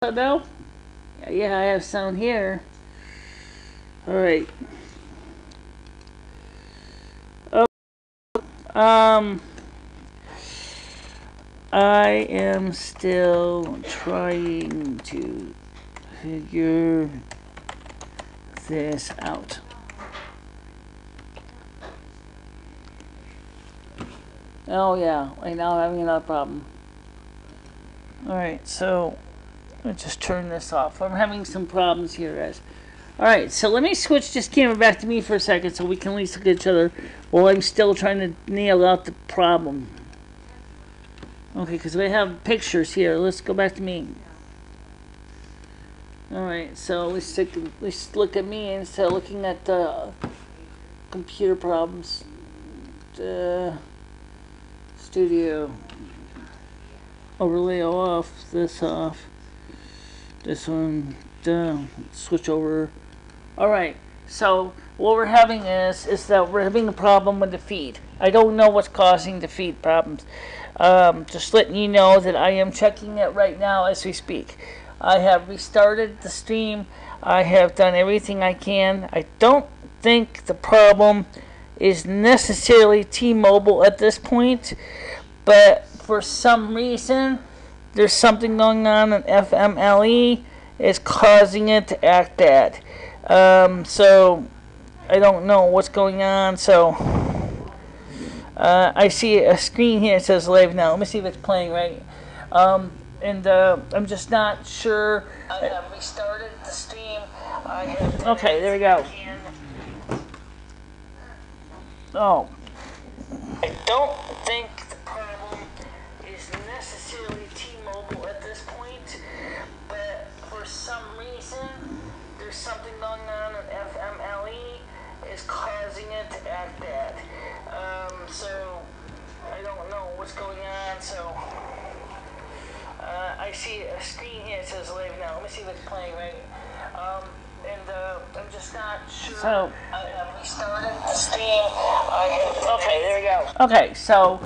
Now? Yeah, I have sound here. Alright. Oh, I am still trying to figure this out. Oh yeah, right now I'm having another problem. Alright, so let's just turn this off. I'm having some problems here, guys. Alright, so let me switch this camera back to me for a second so we can at least look at each other while I'm still trying to nail out the problem. Okay, because we have pictures here. Let's go back to me. Alright, so let's look at me instead of looking at the computer problems. Studio. Overlay off. This off. This one. Switch over. Alright, so what we're having is that we're having a problem with the feed. I don't know what's causing the feed problems. Just letting you know that I am checking it right now as we speak. I have restarted the stream. I have done everything I can. I don't think the problem is necessarily T-Mobile at this point, but for some reason there's something going on in FMLE is causing it to act bad. So I don't know what's going on. So I see a screen here that says live now. Let me see if it's playing right. And I'm just not sure. I have restarted the stream. Okay, there we go. Oh. I don't think the problem is necessarily T-Mobile at this point, but for some reason there's something going on in FMLE is causing it to act bad. So I don't know what's going on. So I see a screen here that says live now. Let me see if it's playing right. I'm just not sure. So I have restarted the stream. Okay, there we go. Okay, so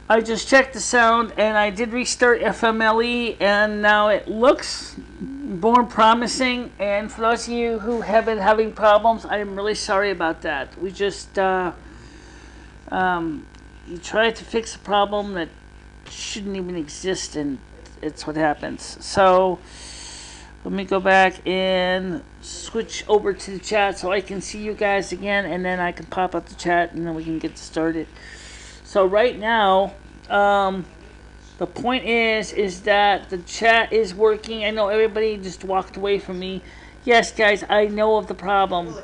I just checked the sound and I did restart FMLE and now it looks more promising. And for those of you who have been having problems, I am really sorry about that. We just you tried to fix a problem that shouldn't even exist, and it's what happens. So let me go back and switch over to the chat so I can see you guys again, and then I can pop up the chat and then we can get started. So right now, the point is that the chat is working. I know everybody just walked away from me. Yes, guys, I know of the problem.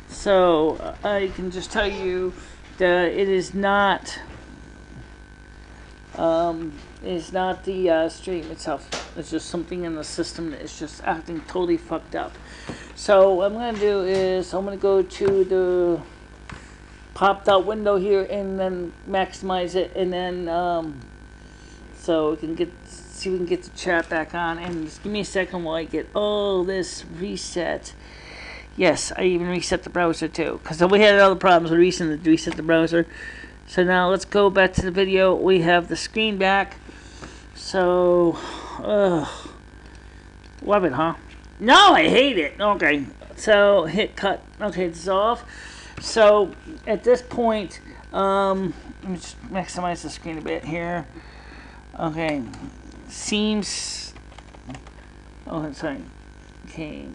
So I can just tell you that it is not the stream itself. It's just something in the system that is just acting totally fucked up. So what I'm going to do is I'm going to go to the popped out window here and then maximize it, and then so we can see if we can get the chat back on. And just give me a second while I get all this reset. Yes, I even reset the browser too, because we had other problems with reset the browser. So now let's go back to the video. We have the screen back. So, love it, huh? No, I hate it. Okay, so hit cut. Okay, it's off. So at this point, let me just maximize the screen a bit here. Okay, seems. Oh, sorry. Okay,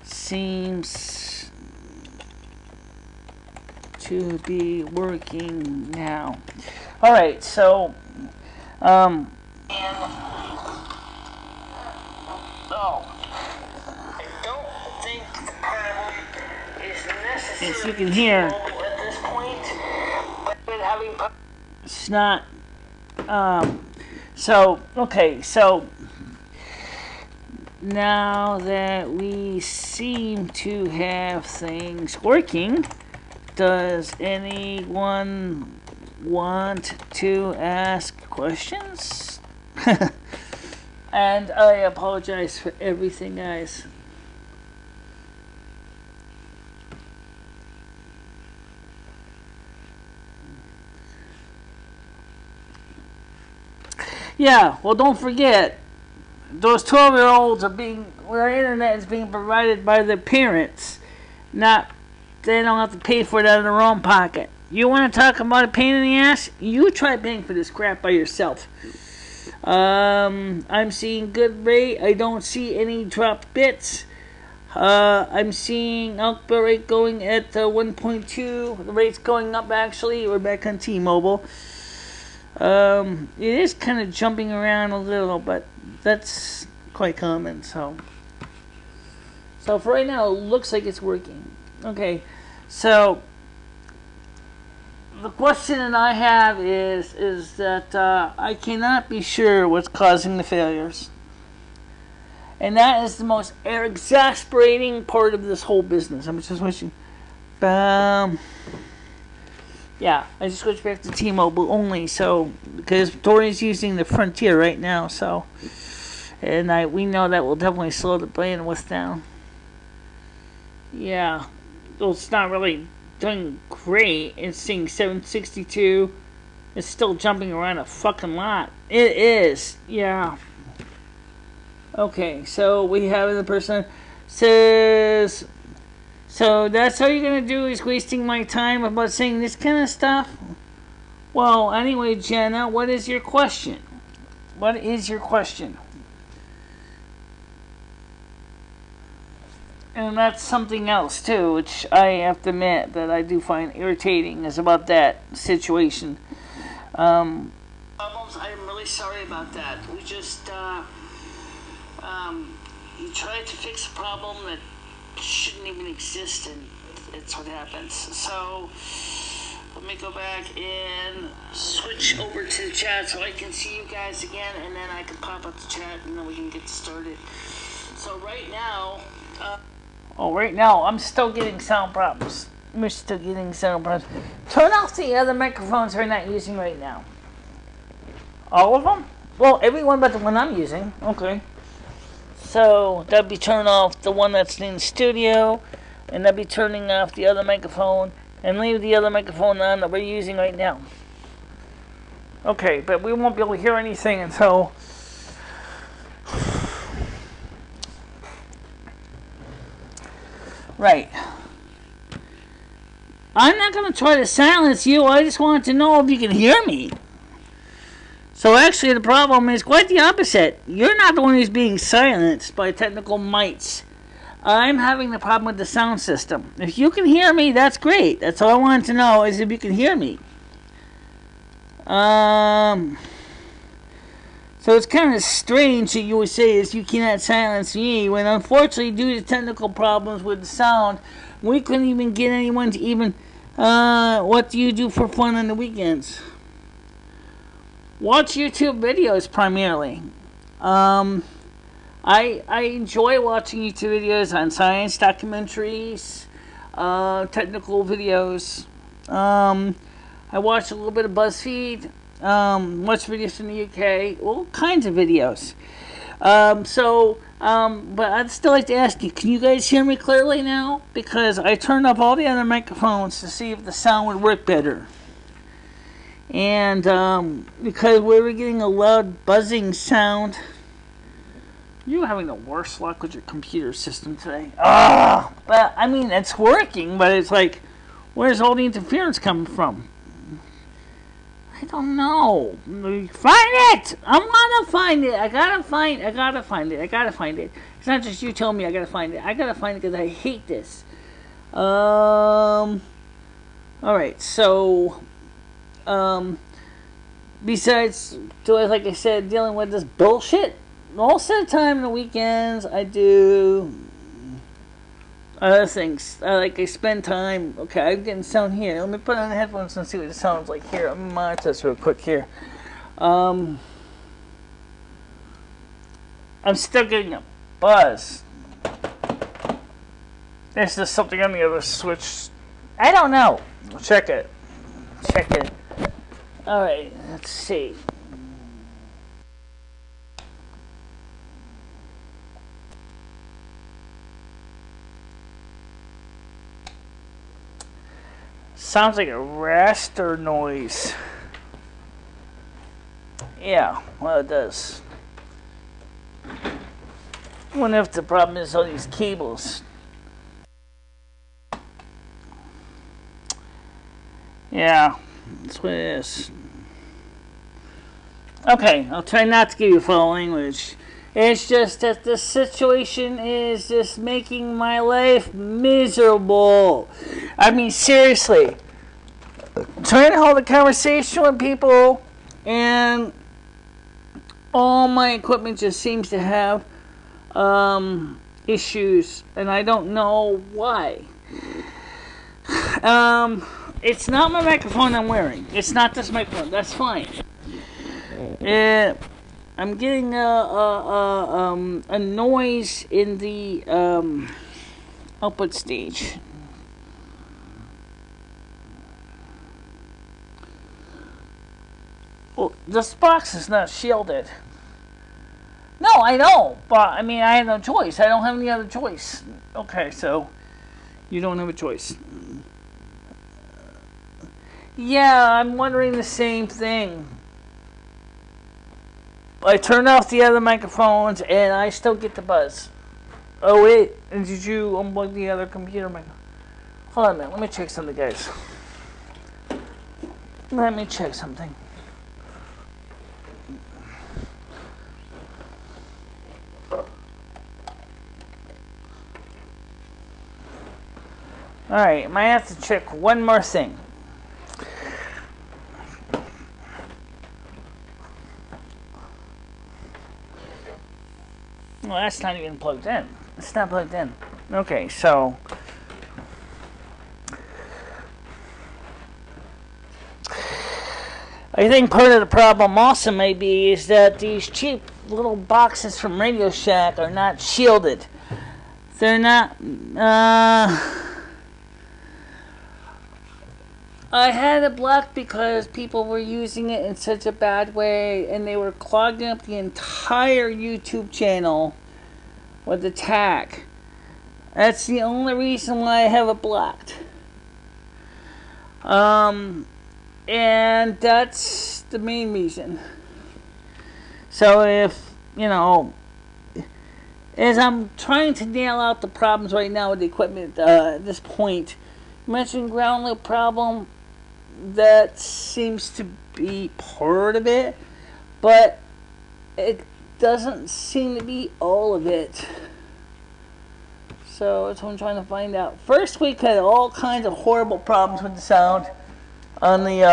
seems to be working now. All right, so oh, I don't think the problem is necessary. As you can hear, at this point, but having it's not. So okay, so now that we seem to have things working, does anyone want to ask questions? And I apologize for everything, guys. Yeah, well, don't forget, those 12-year-olds are being, their internet is being provided by their parents. Not, they don't have to pay for it out of their own pocket. You want to talk about a pain in the ass? You try paying for this crap by yourself. I'm seeing good rate. I don't see any dropped bits. I'm seeing output rate going at 1.2. The rate's going up actually. We're back on T-Mobile. It is kind of jumping around a little, but that's quite common. So for right now, it looks like it's working. Okay, so the question that I have is that I cannot be sure what's causing the failures. And that is the most exasperating part of this whole business. I'm just wishing. Yeah, I just switched back to T-Mobile only, so because Tori's using the Frontier right now, so and we know that will definitely slow the bandwidth down. Yeah, well, it's not really doing great. It's seeing 762. It's still jumping around a fucking lot. It is, yeah. Okay, so we have the person says, so that's all you're going to do is wasting my time about saying this kind of stuff? Well, anyway, Jenna, what is your question? What is your question? And that's something else, too, which I have to admit that I do find irritating, is about that situation. I'm really sorry about that. We just, you try to fix a problem that shouldn't even exist, and it's what happens. So let me go back and switch over to the chat so I can see you guys again, and then I can pop up the chat, and then we can get started. So right now, right now I'm still getting sound problems. We're still getting sound problems. Turn off the other microphones we're not using right now. All of them? Well, everyone but the one I'm using. Okay. So that'd be turn off the one that's in the studio, and that'd be turning off the other microphone, and leave the other microphone on that we're using right now. Okay, but we won't be able to hear anything until right. I'm not going to try to silence you. I just want to know if you can hear me. So actually the problem is quite the opposite. You're not the one who's being silenced by technical mites. I'm having the problem with the sound system. If you can hear me, that's great. That's all I wanted to know, is if you can hear me. So it's kind of strange that you would say is you cannot silence me, when unfortunately due to technical problems with the sound, we couldn't even get anyone to even, what do you do for fun on the weekends? Watch YouTube videos primarily. I enjoy watching YouTube videos on science documentaries, technical videos. I watch a little bit of BuzzFeed, watch videos from the UK, all kinds of videos. But I'd still like to ask you, can you guys hear me clearly now? Because I turned off all the other microphones to see if the sound would work better. And because we were getting a loud buzzing sound. You're having the worst luck with your computer system today. But I mean, it's working, but it's like, where's all the interference coming from? I don't know. Find it! I want to find it. I gotta find it. It's not just you telling me I gotta find it. I gotta find it because I hate this. Alright, so besides, like I said, dealing with this bullshit, most of the time on the weekends I do other things. I spend time. Okay, I'm getting sound here. Let me put on the headphones and see what it sounds like here. Let me monitor this real quick here. I'm still getting a buzz. There's just something on the other switch. I don't know. Check it. Alright, let's see. Sounds like a raster noise. Yeah, well, it does. I wonder if the problem is all these cables. Yeah, that's what it is. Okay, I'll try not to give you foul language. It's just that the situation is just making my life miserable. I mean, seriously. Trying to hold a conversation with people, and all my equipment just seems to have issues, and I don't know why. It's not my microphone I'm wearing. It's not this microphone. That's fine. I'm getting a noise in the output stage. Well, this box is not shielded. No, I know, but I mean, I have no choice. I don't have any other choice. Okay, so you don't have a choice. Yeah, I'm wondering the same thing. I turned off the other microphones, and I still get the buzz. Oh, wait. And did you unplug the other computer microphone? Hold on a minute. Let me check something, guys. Let me check something. Alright, might have to check one more thing. Well, that's not even plugged in. It's not plugged in. Okay, so I think part of the problem also may be is that these cheap little boxes from Radio Shack are not shielded. They're not. I had it blocked because people were using it in such a bad way, and they were clogging up the entire YouTube channel with the tag. That's the only reason why I have it blocked. And that's the main reason. So if, you know, as I'm trying to nail out the problems right now with the equipment at this point, you mentioned ground loop problem. That seems to be part of it, but it doesn't seem to be all of it. So that's what I'm trying to find out. First week had all kinds of horrible problems with the sound on the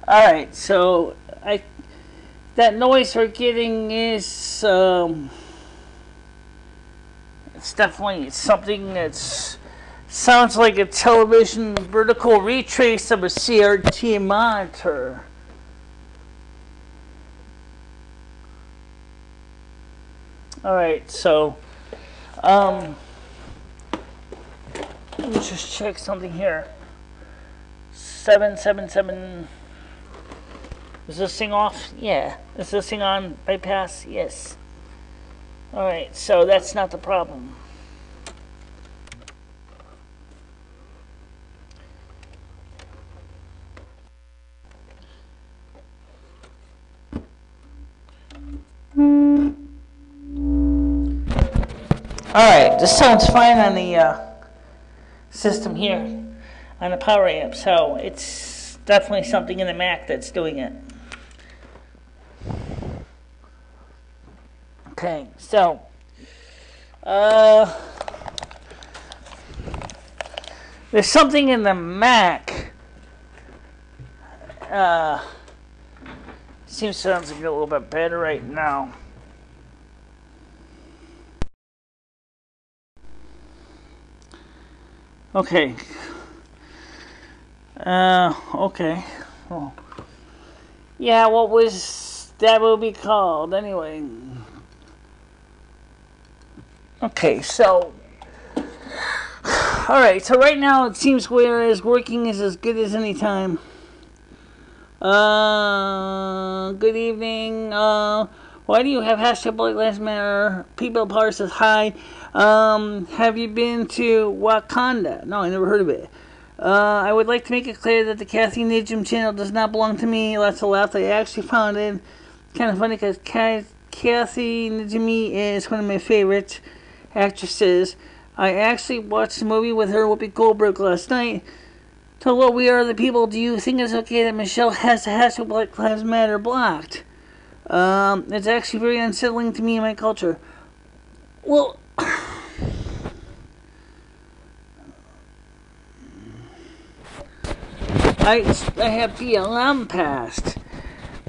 alright, so that noise we're getting is it's definitely something that's sounds like a television vertical retrace of a CRT monitor. Alright, so let me just check something here. 777. Is this thing off? Yeah. Is this thing on bypass? Yes. Alright, so that's not the problem. Alright, this sounds fine on the system here, on the power amp, so it's definitely something in the Mac that's doing it. Okay, so there's something in the Mac sounds like a little bit better right now. Okay. Okay. Oh. Yeah, what was that movie called anyway? Okay, so alright, so right now it seems whereas working is as good as any time. Good evening. Why do you have hashtag Black Lives Matter? People Power says hi. Have you been to Wakanda? No, I never heard of it. I would like to make it clear that the Kathy Nijim channel does not belong to me. Lots of laughs. I actually found it kind of funny because Kathy Nijimi is one of my favorite actresses. I actually watched the movie with her, Whoopi Goldberg, last night. Hello, we are the people. Do you think it's okay that Michelle has the hashtag Black Lives Matter blocked? It's actually very unsettling to me and my culture. Well, I have BLM passed,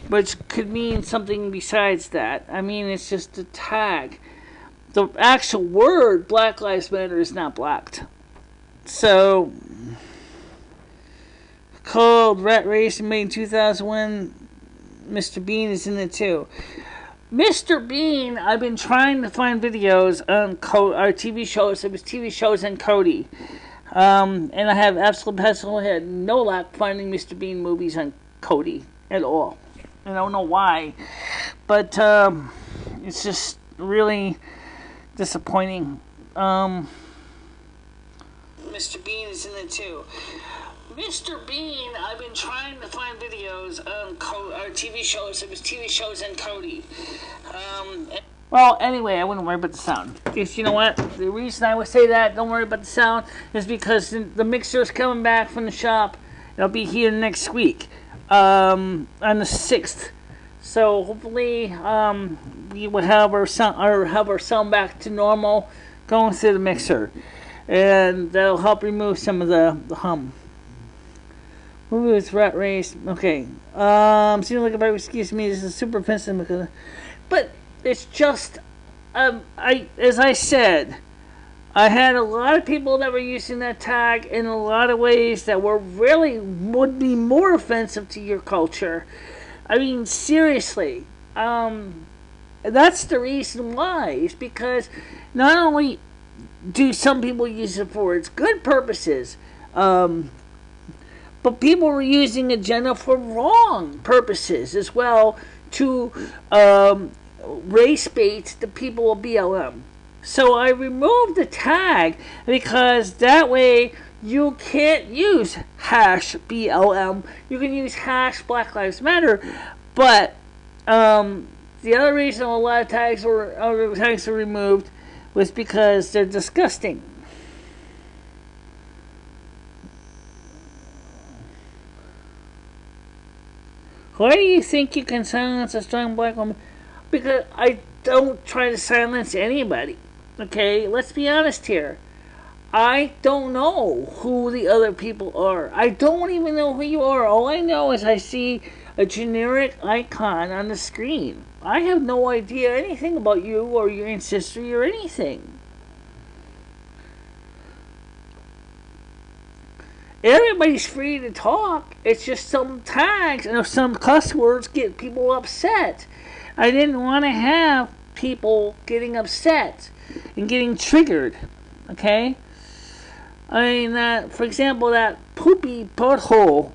which could mean something besides that. I mean, it's just a tag. The actual word Black Lives Matter is not blocked. So, called Rat Race made in 2001. Mr. Bean is in it too. Mr. Bean, I've been trying to find videos on our TV shows. It was TV shows on Cody. And I have absolutely had no luck finding Mr. Bean movies on Cody at all. I don't know why. But it's just really disappointing. Mr. Bean is in it too. Mr. Bean, I've been trying to find videos on our TV shows. It was TV shows on Cody. Well, anyway, I wouldn't worry about the sound. Because you know what? The reason I would say that, don't worry about the sound, is because the mixer is coming back from the shop. It'll be here next week, on the 6th. So hopefully, we will have our sound back to normal going through the mixer, and that'll help remove some of the hum. Movie was Rat Race. Okay. Seems like if I excuse me, this is super offensive because, but it's just, as I said, I had a lot of people that were using that tag in a lot of ways that would be more offensive to your culture. I mean, seriously. That's the reason why. It's because not only do some people use it for its good purposes, but people were using agenda for wrong purposes as well to race bait the people of BLM. So I removed the tag because that way you can't use hash BLM. You can use hash Black Lives Matter, but the other reason a lot of tags were removed was because they're disgusting. Why do you think you can silence a strong black woman? Because I don't try to silence anybody. Okay, let's be honest here. I don't know who the other people are. I don't even know who you are. All I know is I see a generic icon on the screen. I have no idea anything about you or your ancestry or anything. Everybody's free to talk. It's just some tags and some cuss words get people upset. I didn't want to have people getting upset and getting triggered. Okay? I mean, for example, that poopy butthole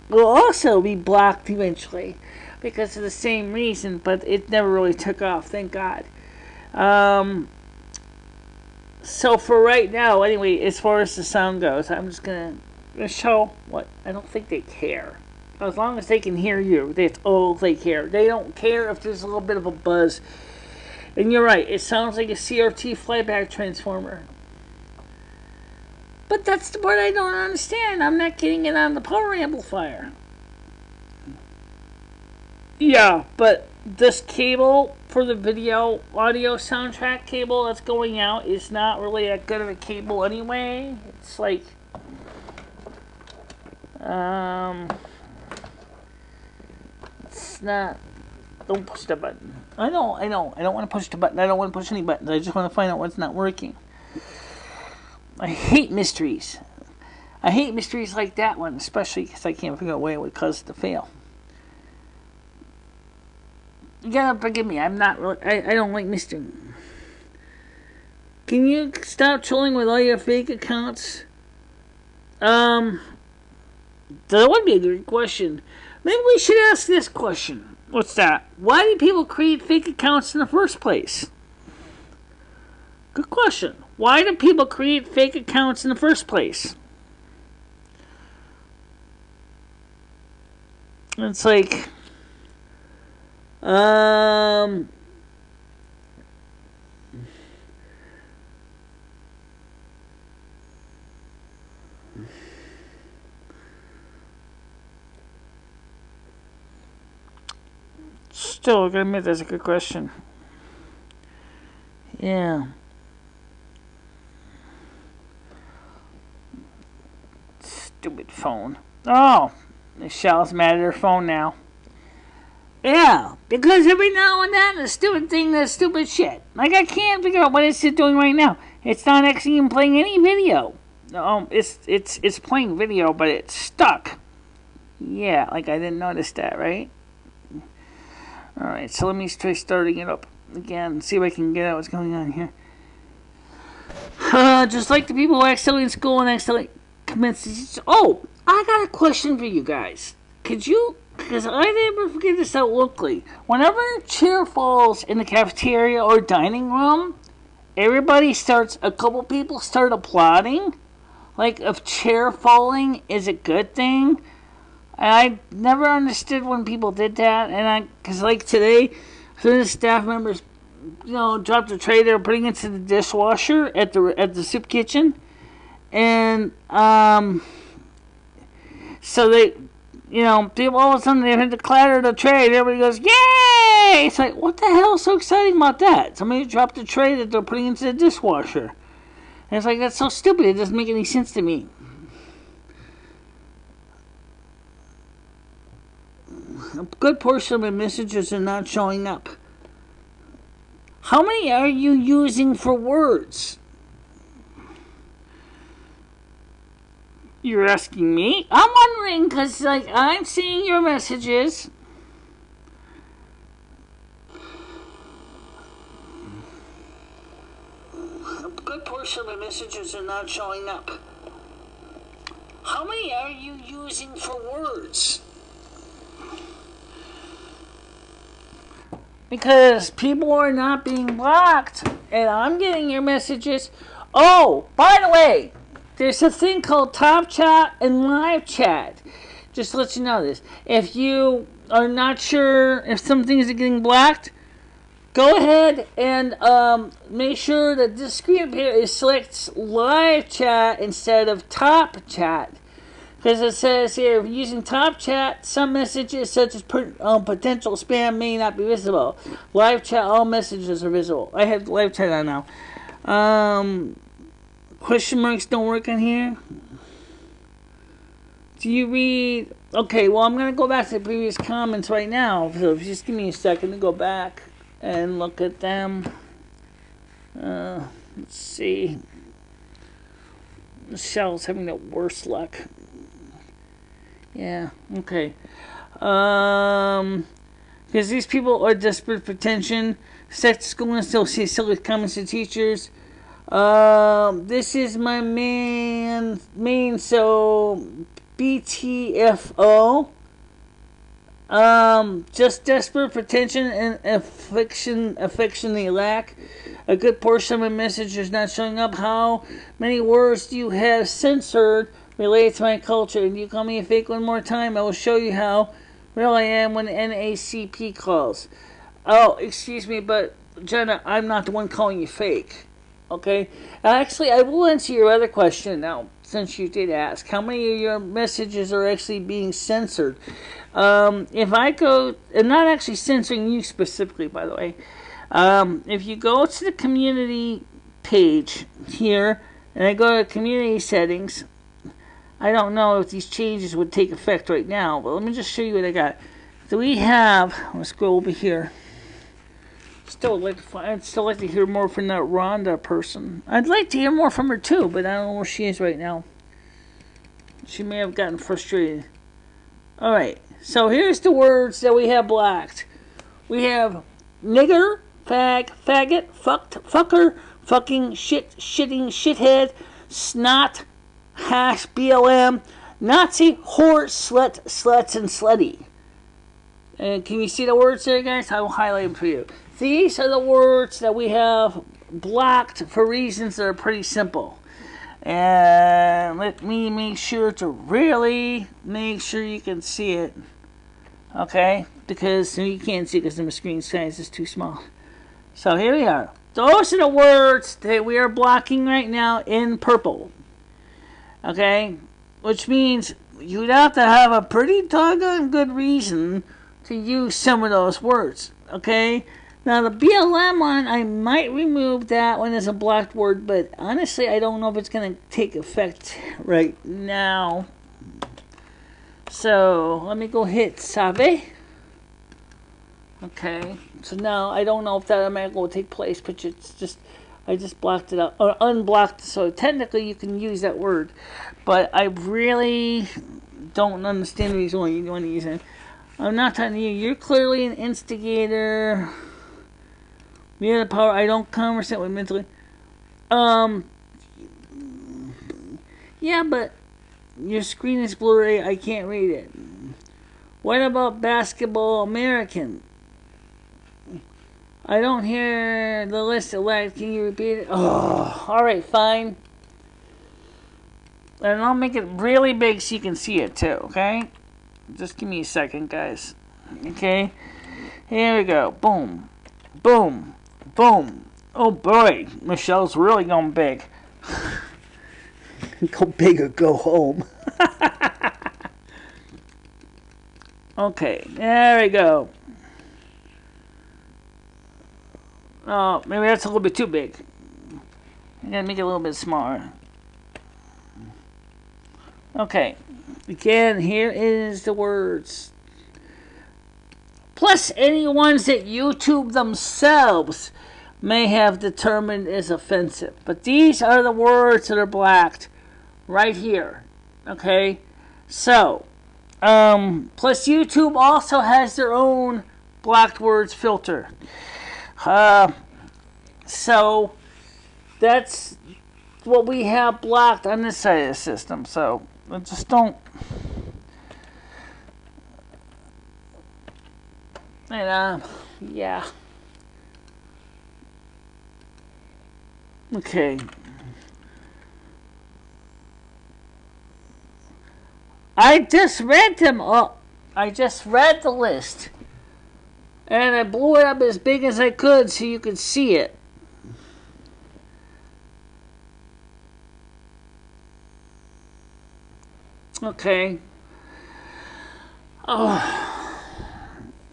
will also be blocked eventually because of the same reason, but it never really took off, thank God. So for right now, anyway, as far as the sound goes, I'm just going to show what I don't think they care. As long as they can hear you, that's all they care. They don't care if there's a little bit of a buzz. And you're right, it sounds like a CRT flyback transformer. But that's the part I don't understand. I'm not getting it on the power amplifier. Yeah, but this cable for the video audio soundtrack cable that's going out is not really that good of a cable anyway. It's like it's not. Don't push the button. I know. I don't want to push the button. I don't want to push any buttons. I just want to find out what's not working. I hate mysteries. I hate mysteries like that one, especially because I can't figure out why it would cause it to fail. You gotta forgive me. I'm not really. I don't like mystery. Can you stop trolling with all your fake accounts? That would be a good question. Maybe we should ask this question. What's that? Why do people create fake accounts in the first place? Good question. Why do people create fake accounts in the first place? It's like, still, I gotta admit, that's a good question. Yeah. Stupid phone. Oh, Michelle's mad at her phone now. Yeah, because every now and then the stupid thing does stupid shit. Like, I can't figure out what it's doing right now. It's not actually even playing any video. It's playing video, but it's stuck. Yeah, like I didn't notice that, right? Alright, so let me try starting it up again and see if I can get out what's going on here. Just like the people who accidentally in school and accidentally commit. Oh, I got a question for you guys. Could you, because I never forget this out locally. Whenever a chair falls in the cafeteria or dining room, a couple people start applauding. Like, if chair falling is a good thing. And I never understood when people did that. Because like today, some of the staff members, dropped a tray they were putting into the dishwasher at the soup kitchen. And, so they, people all of a sudden they had to clatter the tray and everybody goes, yay! It's like, what the hell is so exciting about that? Somebody dropped a tray that they're putting into the dishwasher. And it's like, that's so stupid. It doesn't make any sense to me. A good portion of my messages are not showing up. How many are you using for words? You're asking me? I'm wondering, because, like, I'm seeing your messages. A good portion of my messages are not showing up. How many are you using for words? Because people are not being blocked, and I'm getting your messages. Oh, by the way, there's a thing called Top Chat and Live Chat. Just to let you know this. If you are not sure if some things are getting blocked, go ahead and make sure that this screen up here is selects Live Chat instead of Top Chat. Because it says here, if using Top Chat, some messages such as potential spam may not be visible. Live Chat, all messages are visible. I have Live Chat on now. Question marks don't work on here. Do you read? Okay, well, I'm going to go back to the previous comments right now. So just give me a second to go back and look at them. Let's see. Michelle's having the worst luck. Yeah, okay. Because these people are desperate for attention. Sex school and still see silly comments to teachers. This is my main, so BTFO. Just desperate for attention and affection they lack. A good portion of my message is not showing up. How many words do you have censored related to my culture? And you call me a fake one more time, I will show you how real I am when NACP calls. Oh, excuse me, but Jenna, I'm not the one calling you fake. Okay? Actually, I will answer your other question now, since you did ask. How many of your messages are actually being censored? If I go, and not actually censoring you specifically, by the way. If you go to the community page here, and I go to community settings, I don't know if these changes would take effect right now, but let me just show you what I got. So we have, let's go over here. I'd still like to hear more from that Rhonda person. I'd like to hear more from her too, but I don't know where she is right now. She may have gotten frustrated. Alright, so here's the words that we have blocked. We have nigger, fag, faggot, fucked, fucker, fucking, shit, shitting, shithead, snot, hash, BLM, Nazi, whore, slut, sluts, and slutty. And can you see the words there, guys? I will highlight them for you. These are the words that we have blocked for reasons that are pretty simple. And let me make sure to really make sure you can see it. Okay, because you can't see because the screen size is too small. So here we are. Those are the words that we are blocking right now in purple. Okay, which means you'd have to have a pretty doggone good reason to use some of those words. Okay, now the BLM one, I might remove that one as a blocked word, but honestly, I don't know if it's going to take effect right now. So let me go hit Save. Okay, so now I don't know if that automatically will take place, but it's just, I just blocked it out, or unblocked, so technically you can use that word. But I really don't understand the reason why you want to use it. I'm not talking to you. You're clearly an instigator. We have the power. I don't conversate with mentally. Yeah, but your screen is blurry. I can't read it. What about Basketball American? I don't hear the list elect. Can you repeat it? Oh, alright, fine. And I'll make it really big so you can see it too, okay? Just give me a second, guys. Okay? Here we go. Boom. Boom. Boom. Oh boy, Michelle's really going big. Go big or go home. Okay, there we go. Oh, maybe that's a little bit too big. I'm gonna make it a little bit smaller. Okay, again, here is the words. Plus any ones that YouTube themselves may have determined is offensive. But these are the words that are blacked right here. Okay, so plus YouTube also has their own blocked words filter. So that's what we have blocked on this side of the system. So just don't, and yeah. Okay. I just read them up. I just read the list. And I blew it up as big as I could so you could see it. Okay. Oh.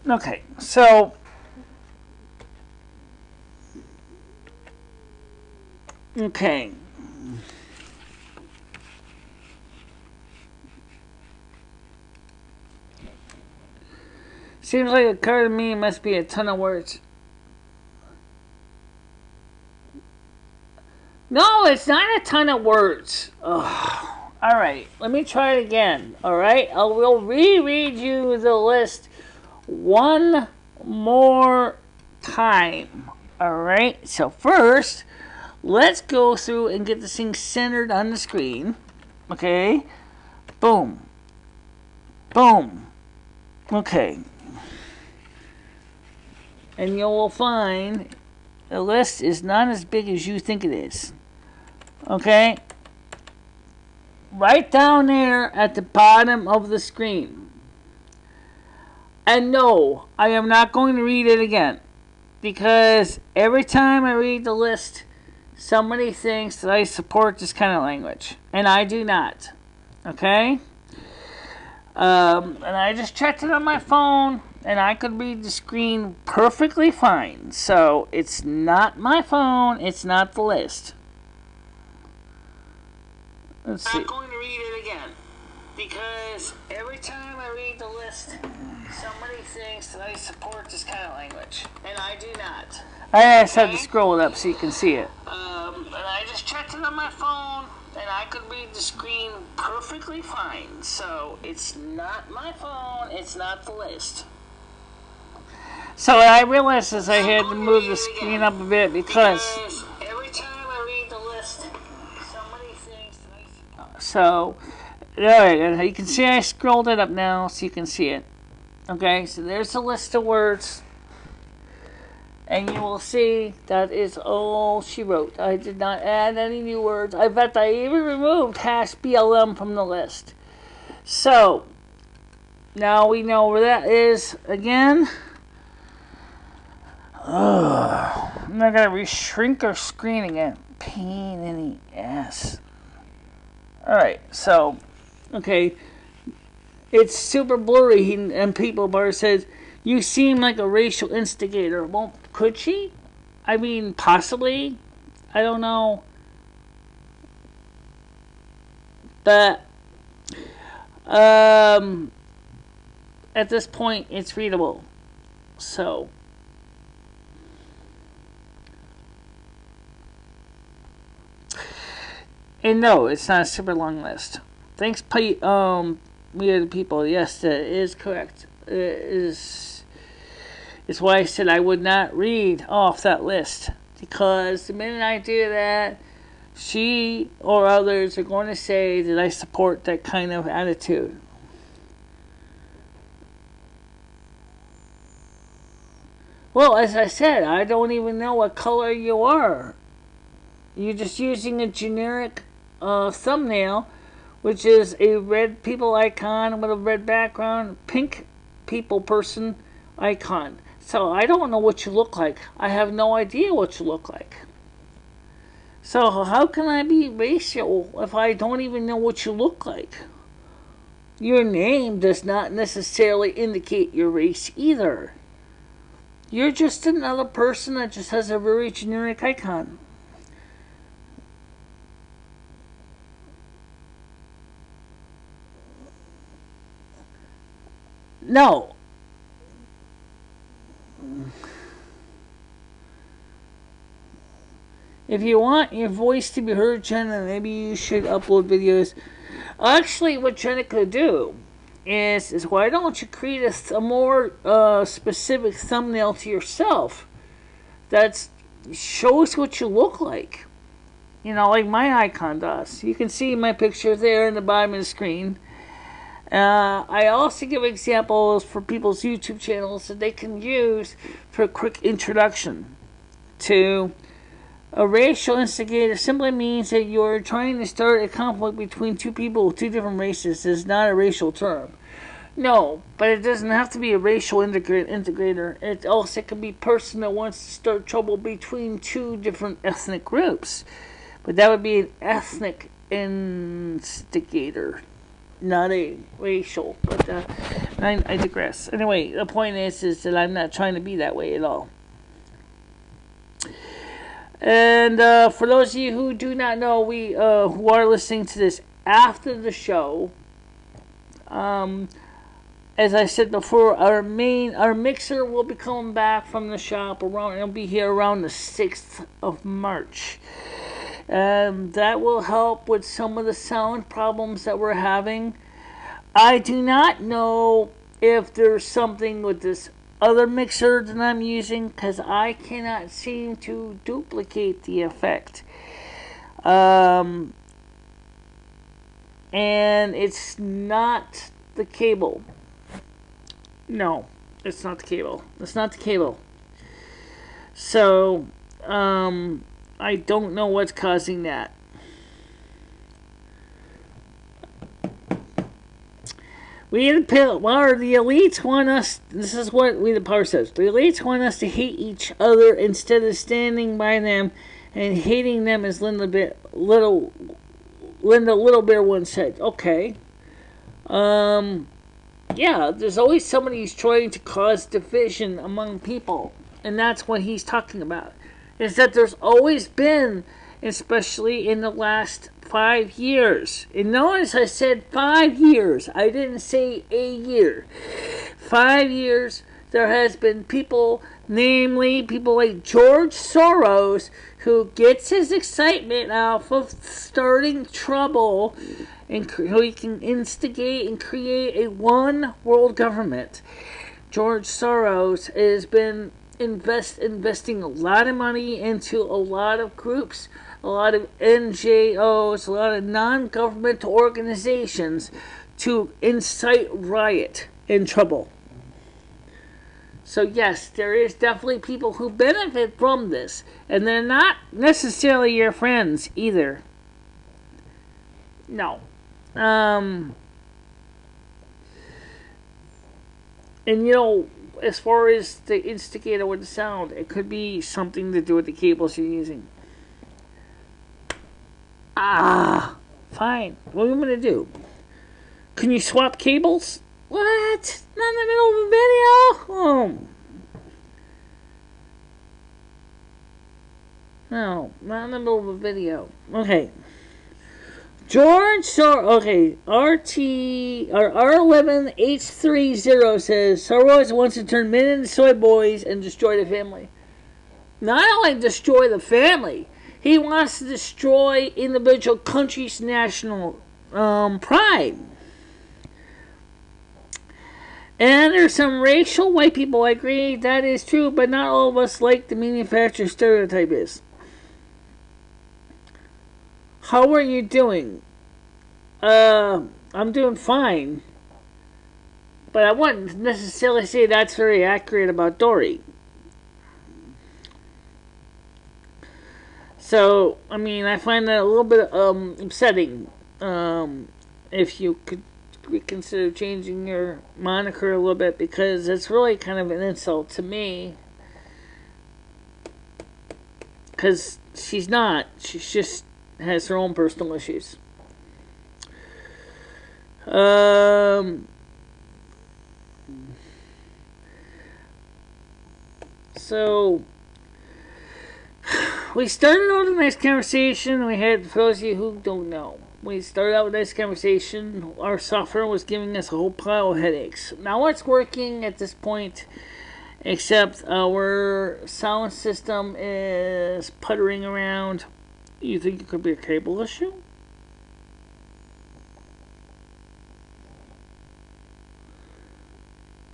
Okay, so okay. Seems like it occurred to me it must be a ton of words. No, it's not a ton of words. Ugh. Alright, let me try it again. Alright, I will reread you the list one more time. Alright, so first, let's go through and get this thing centered on the screen. Okay, boom. Boom. Okay. And you will find the list is not as big as you think it is. Okay? Right down there at the bottom of the screen. And no, I am not going to read it again. Because every time I read the list, somebody thinks that I support this kind of language. And I do not. Okay? And I just checked it on my phone, and I could read the screen perfectly fine. So, it's not my phone, it's not the list. Let's see. I'm not going to read it again. Because every time I read the list, somebody thinks that I support this kind of language. And I do not. I just have to scroll it up so you can see it. And I just checked it on my phone, and I could read the screen perfectly fine. So, it's not my phone, it's not the list. So what I realized is I had to move the screen up a bit because every time I read the list, somebody thinks that I... So, alright, you can see I scrolled it up now so you can see it. Okay, so there's a list of words. And you will see that is all she wrote. I did not add any new words. In fact, I even removed #BLM from the list. So, Now we know where that is again. I'm not gonna reshrink our screen again. Pain in the ass. Alright, so, okay. It's super blurry, and People Bar says, you seem like a racial instigator. Well, could she? I mean, possibly. I don't know. But, at this point, it's readable. So. And no, it's not a super long list. Thanks, we are the people. Yes, that is correct. It's why I said I would not read off that list. Because the minute I do that, she or others are going to say that I support that kind of attitude. Well, as I said, I don't even know what color you are. You're just using a generic thumbnail, which is a red people icon with a red background, pink people person icon. So I don't know what you look like. I have no idea what you look like. So how can I be racial if I don't even know what you look like? Your name does not necessarily indicate your race either. You're just another person that just has a very generic icon. No. If you want your voice to be heard, Jenna, maybe you should upload videos. Actually, what Jenna could do is why don't you create a more specific thumbnail to yourself that shows what you look like. You know, like my icon does. You can see my picture there in the bottom of the screen. I also give examples for people's YouTube channels that they can use for a quick introduction to a racial instigator. Simply means that you're trying to start a conflict between two people with two different races. It's not a racial term. No, but it doesn't have to be a racial integrator. It also can be a person that wants to start trouble between two different ethnic groups. But that would be an ethnic instigator, not a racial. But I digress. Anyway, the point is that I'm not trying to be that way at all. And for those of you who do not know, we who are listening to this after the show, as I said before, our mixer will be coming back from the shop around. It'll be here around the 6th of March. That will help with some of the sound problems that we're having. I do not know if there's something with this other mixer that I'm using, because I cannot seem to duplicate the effect. And it's not the cable. No, it's not the cable. It's not the cable. So, I don't know what's causing that. The elites want us, this is what the power says, the elites want us to hate each other instead of standing by them and hating them, as Linda Little Bear once said. Okay. Yeah, there's always somebody who's trying to cause division among people. And that's what he's talking about. Is that there's always been, especially in the last 5 years. And notice I said 5 years. I didn't say a year. 5 years, there has been people, namely people like George Soros, who gets his excitement off of starting trouble, and who he can instigate and create a one world government. George Soros has been investing a lot of money into a lot of groups, a lot of NGOs, a lot of non-governmental organizations to incite riot and trouble. So yes, there is definitely people who benefit from this, and they're not necessarily your friends either. No. And you know, as far as the instigator with the sound, it could be something to do with the cables you're using. Ah, fine. What are you going to do? Can you swap cables? What? Not in the middle of a video? Oh. No, not in the middle of a video. Okay. George, okay, R11H30 says, Soros wants to turn men into soy boys and destroy the family. Not only destroy the family, he wants to destroy individual countries' national pride. And there's some racial white people, I agree, that is true, but not all of us like the manufacturer stereotype is. How are you doing? I'm doing fine. But I wouldn't necessarily say that's very accurate about Dory. So, I mean, I find that a little bit upsetting. If you could reconsider changing your moniker a little bit, because it's really kind of an insult to me. Because she's not. She's just has her own personal issues. So we started out a nice conversation. We had, for those of you who don't know, we started out with a nice conversation. Our software was giving us a whole pile of headaches. Now it's working at this point, except our sound system is puttering around. You think it could be a cable issue?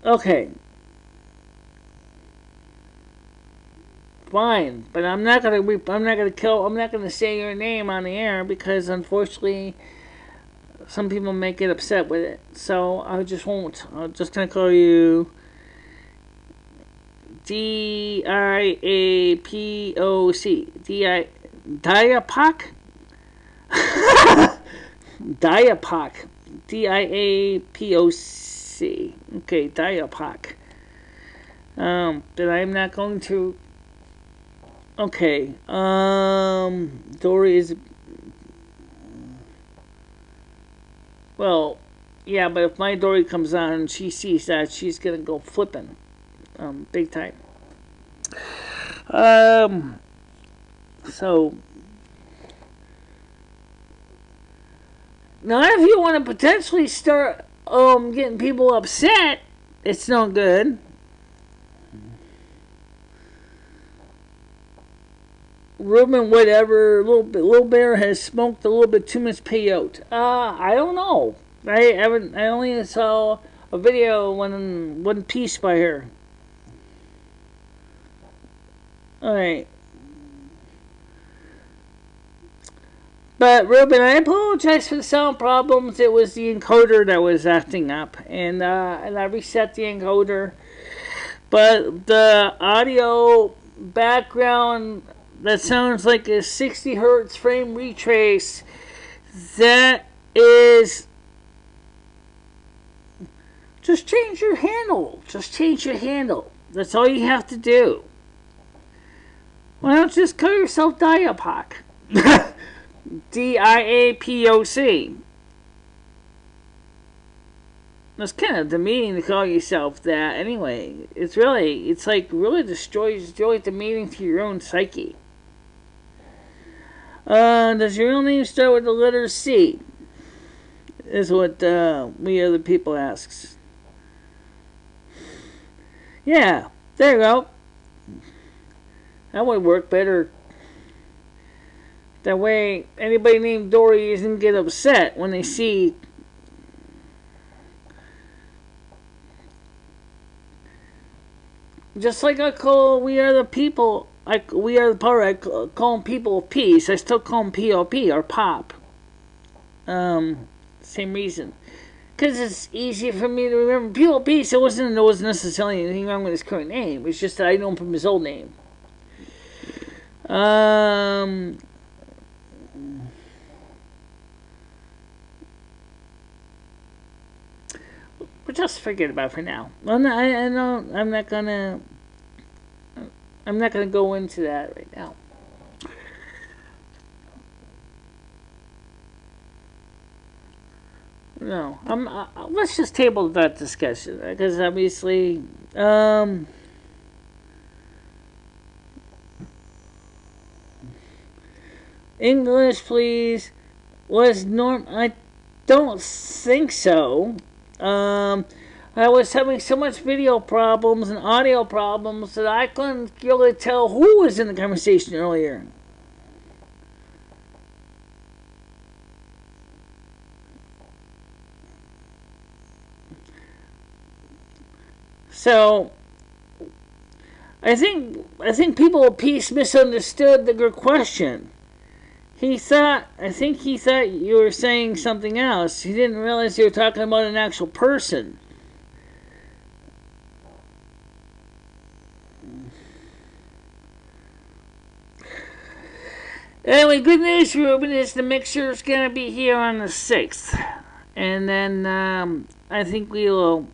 Okay. Fine, but I'm not gonna say your name on the air, because unfortunately some people may get upset with it. So I just won't. I'm just gonna call you Diapoc. Diapoc. Diapoc. Diapoc. Okay, Diapoc. But I'm not going to. Okay. Dory is. Well, yeah, but if my Dory comes on and she sees that, she's gonna go flipping, big time. So now, if you want to potentially start getting people upset, it's no good. Ruben, whatever, Little Bear has smoked a little bit too much peyote. I don't know. I only saw a video one piece by her. Alright. But Ruben, I apologize for the sound problems. It was the encoder that was acting up, and I reset the encoder. But the audio background that sounds like a 60 hertz frame retrace, that is, just change your handle. Just change your handle. That's all you have to do. Why don't you just call yourself Diapoc? Diapoc. It's kind of demeaning to call yourself that anyway. It's like really destroys demeaning to your own psyche. Does your real name start with the letter C? Is what we other people asks. Yeah, there you go. That would work better. That way, anybody named Dory doesn't get upset when they see. Just like I call We Are the People, We Are the Power, I call them People of Peace. I still call them POP or POP. Same reason. Because it's easier for me to remember. People of Peace, it wasn't necessarily anything wrong with his current name. It's just that I know him from his old name. but just forget about it for now. Well, no, I know I'm not gonna go into that right now. No, let's just table that discussion because obviously, English, please. Was norm? I don't think so. I was having so much video problems and audio problems that I couldn't really tell who was in the conversation earlier. So I think people of peace misunderstood your question. I think he thought you were saying something else. He didn't realize you were talking about an actual person. Anyway, good news, Ruben, is the mixer is going to be here on the 6th. And then I think we'll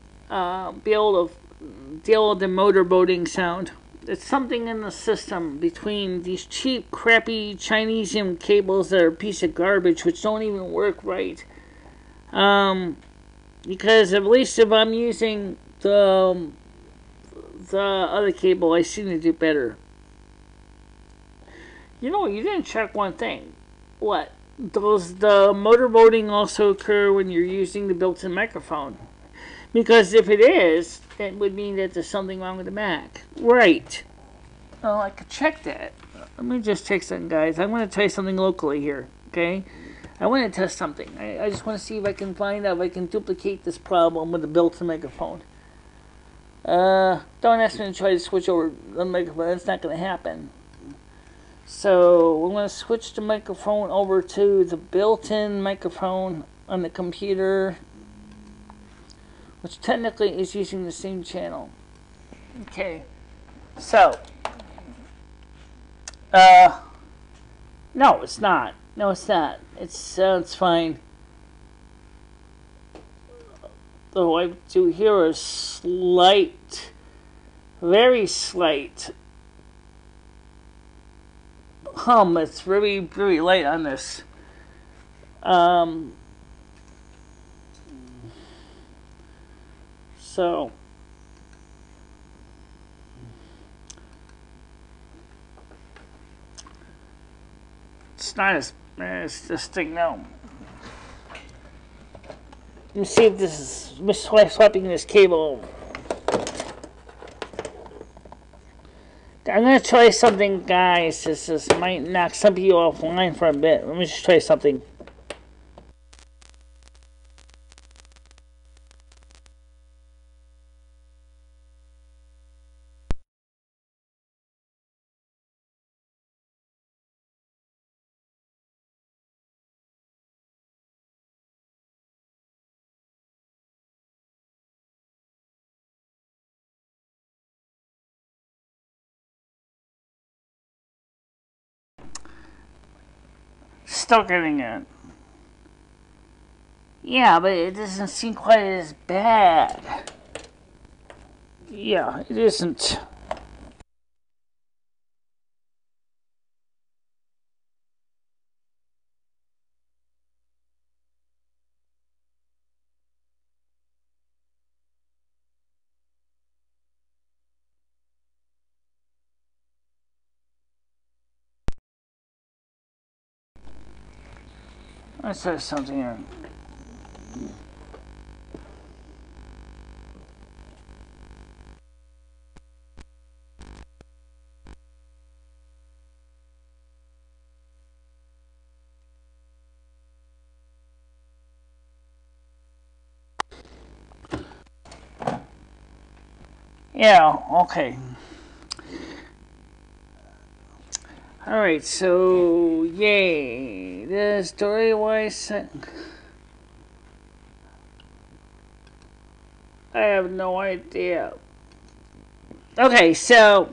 be able to deal with the motorboating sound. It's something in the system between these cheap, crappy Chinese cables that are a piece of garbage, which don't even work right. Because at least if I'm using the other cable, I seem to do better. You know, you didn't check one thing. What? Does the motorboating also occur when you're using the built-in microphone? Because if it is, that would mean that there's something wrong with the Mac. Right. Oh, I could check that. Let me just check something, guys. I'm going to try something locally here, okay? I want to test something. I just want to see if I can find out if I can duplicate this problem with the built-in microphone. Don't ask me to try to switch over the microphone. That's not going to happen. So we're going to switch the microphone over to the built-in microphone on the computer, which technically is using the same channel. Okay. So, no, it's not. No, it's not. It's fine. Though I do hear a slight, very slight hum. It's very, very light on this. So it's not as this thing now. Let me see if this is swapping this cable. I'm going to try something, guys. This might knock some of you offline for a bit. Let me just try something. Still getting it. Yeah, but it doesn't seem quite as bad. Yeah, it isn't. Let's say something here. Yeah, okay. Alright, so, yay. The story-wise, I have no idea. Okay, so,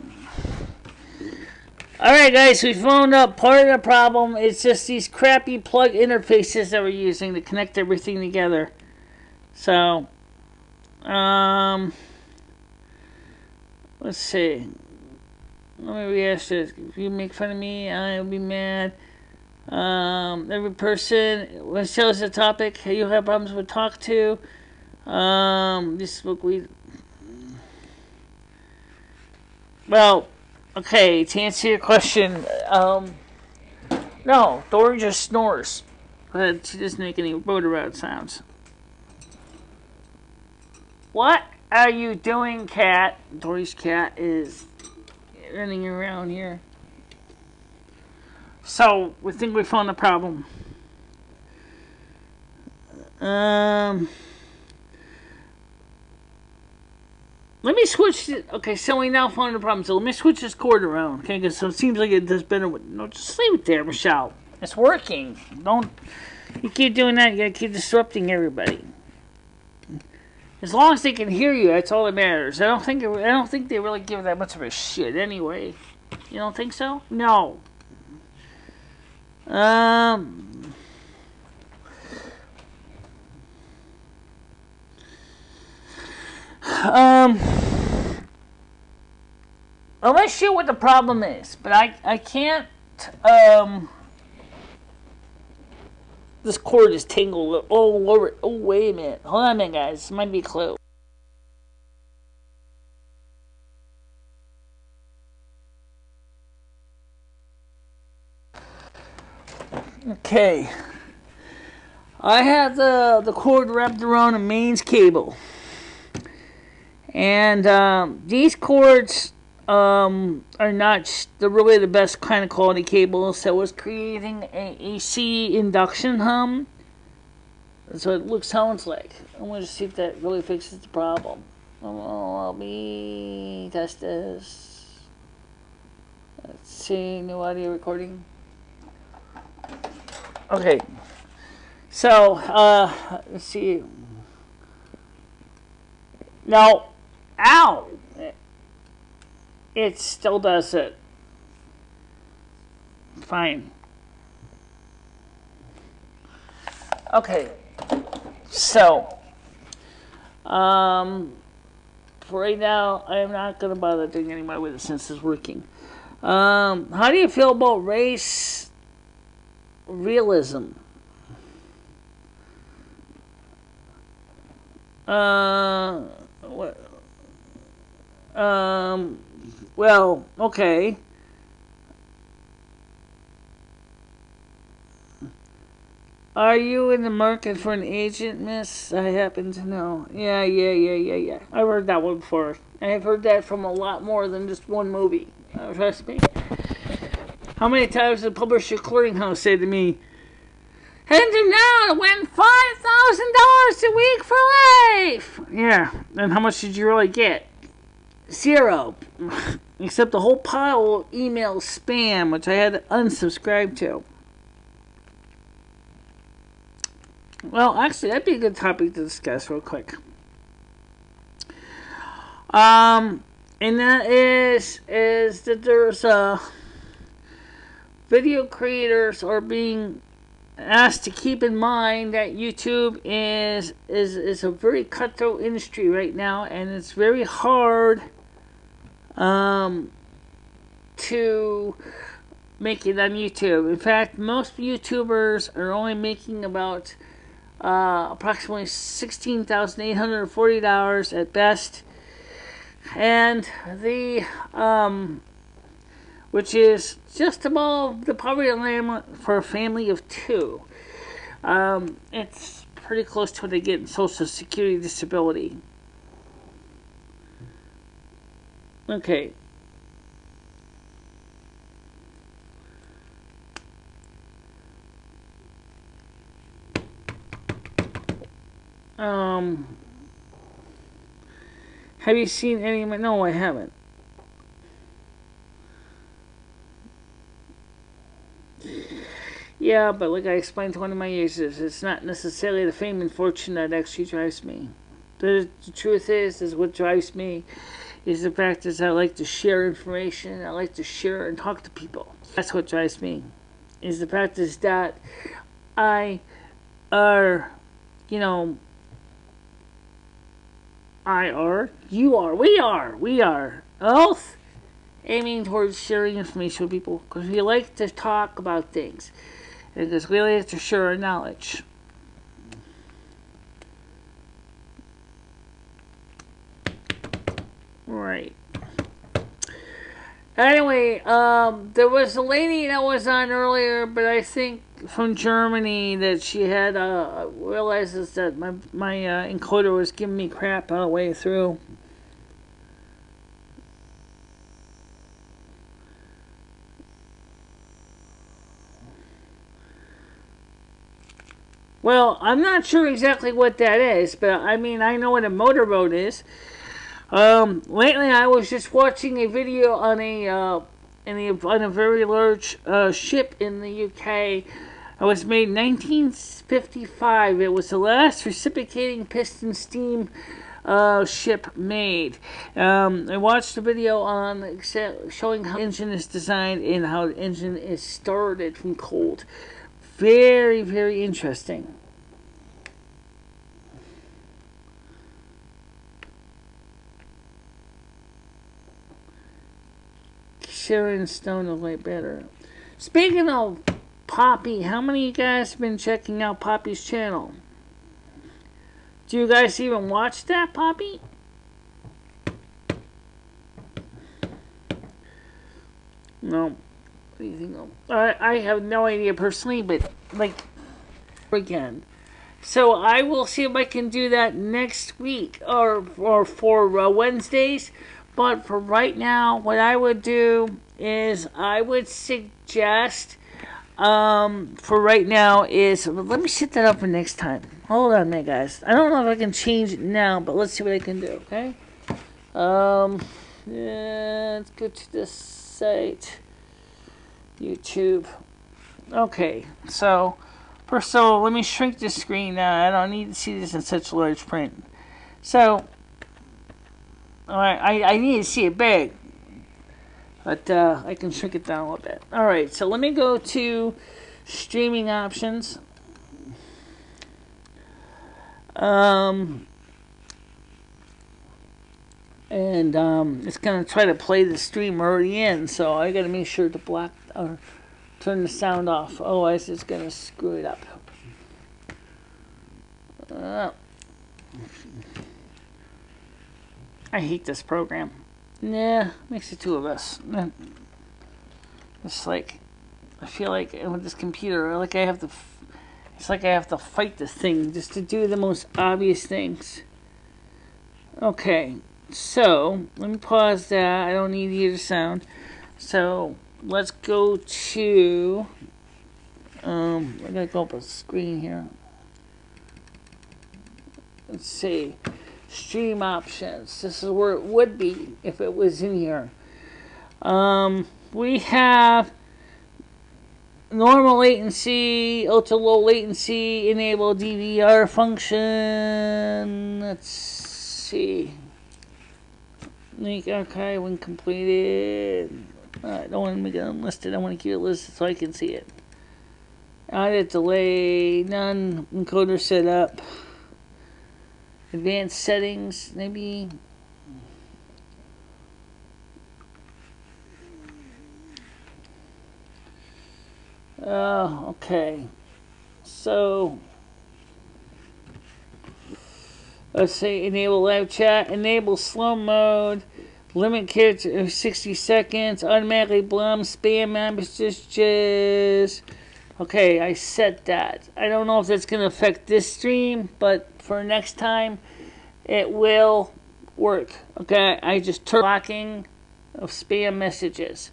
alright guys, we found out part of the problem. It's just these crappy plug interfaces that we're using to connect everything together. So, Let's see. Let me re-ask this. If you make fun of me, I'll be mad. Every person, when it shows the topic you have problems with, talk to. This book we. Well, okay, to answer your question, no, Dory just snores. But she doesn't make any rotor-out sounds. What are you doing, cat? Dory's cat is running around here. So, we think we found the problem. Let me switch it. Okay, so we now found the problem. So let me switch this cord around. Okay, because so it seems like it does better with. No, just leave it there, Michelle. It's working. Don't. You keep doing that. You gotta keep disrupting everybody. As long as they can hear you, that's all that matters. I don't think they really give that much of a shit anyway. You don't think so? No. I'm not sure what the problem is, but I can't, this cord is tangled all over. Oh, wait a minute. Hold on a minute, guys. This might be a clue. Okay. I have the cord wrapped around a mains cable. And these cords are not really the best kind of quality cables, so it's creating a AC induction hum. That's what it sounds like. I'm going to see if that really fixes the problem. Let me test this. Let's see, new audio recording. Okay, so let's see. Now, ow! It still does it. Fine. Okay. So, for right now, I am not going to bother doing any more with it since it's working. How do you feel about race realism? Well, okay. Are you in the market for an agent, miss? I happen to know. Yeah. I've heard that one before. I have heard that from a lot more than just one movie. Trust me. How many times did Publisher Clearinghouse say to me, "Enter now to win $5,000 a week for life"? Yeah, and how much did you really get? 0. Except a whole pile of email spam, which I had to unsubscribe to. Well, actually, that'd be a good topic to discuss real quick. And that is that there's video creators are being asked to keep in mind that YouTube is a very cutthroat industry right now, and it's very hard to make it on YouTube. In fact, most YouTubers are only making about approximately $16,840 at best, and the which is just above the poverty line for a family of 2. It's pretty close to what they get in Social Security disability. Okay. Have you seen any of my... No, I haven't. Yeah, but like I explained to one of my users, it's not necessarily the fame and fortune that actually drives me. The truth is what drives me is the fact that I like to share information, I like to share and talk to people. That's what drives me. Is the fact is that I are, I are, you are, we are all aiming towards sharing information with people because we like to talk about things and because we like to share our knowledge. Right. Anyway, there was a lady that was on earlier, but I think from Germany that she had realizes that my encoder was giving me crap all the way through. Well, I'm not sure exactly what that is, but I mean I know what a motorboat is. Lately I was just watching a video on a very large ship in the UK. It was made in 1955. It was the last reciprocating piston steam ship made. I watched the video on showing how the engine is designed and how the engine is started from cold. Very, very interesting. Sharon Stone is way better. Speaking of Poppy, how many of you guys have been checking out Poppy's channel? Do you guys even watch that, Poppy? No. What do you think? I have no idea personally, but like again. So I will see if I can do that next week or for Wednesdays. But for right now, what I would do is I would suggest for right now is let me set that up for next time. Hold on a minute, guys. I don't know if I can change it now, but let's see what I can do. Okay. Yeah, let's go to this site. YouTube. Okay, so first of all, let me shrink the screen now. I don't need to see this in such large print. So, alright, I need to see it big. But I can shrink it down a little bit. Alright, so let me go to streaming options. It's going to try to play the stream already in, so I got to make sure to block or turn the sound off, otherwise it's going to screw it up. I hate this program. Nah, makes the two of us. It's like, I feel like with this computer, like I have to, it's like I have to fight this thing just to do the most obvious things. Okay. So, let me pause that. I don't need to hear the sound. So, let's go to... I gotta go up a screen here. Let's see. Stream options. This is where it would be if it was in here. We have normal latency, ultra low latency, enable DVR function. Let's see. Link archive when completed. I don't want to make it unlisted. I want to keep it listed so I can see it. Audit delay. None. Encoder setup. Advanced settings. Maybe. Okay. So. Let's say enable live chat, enable slow mode, limit character 60 seconds, automatically blum spam messages. Okay, I set that. I don't know if that's going to affect this stream, but for next time, it will work. Okay, I just turned blocking of spam messages.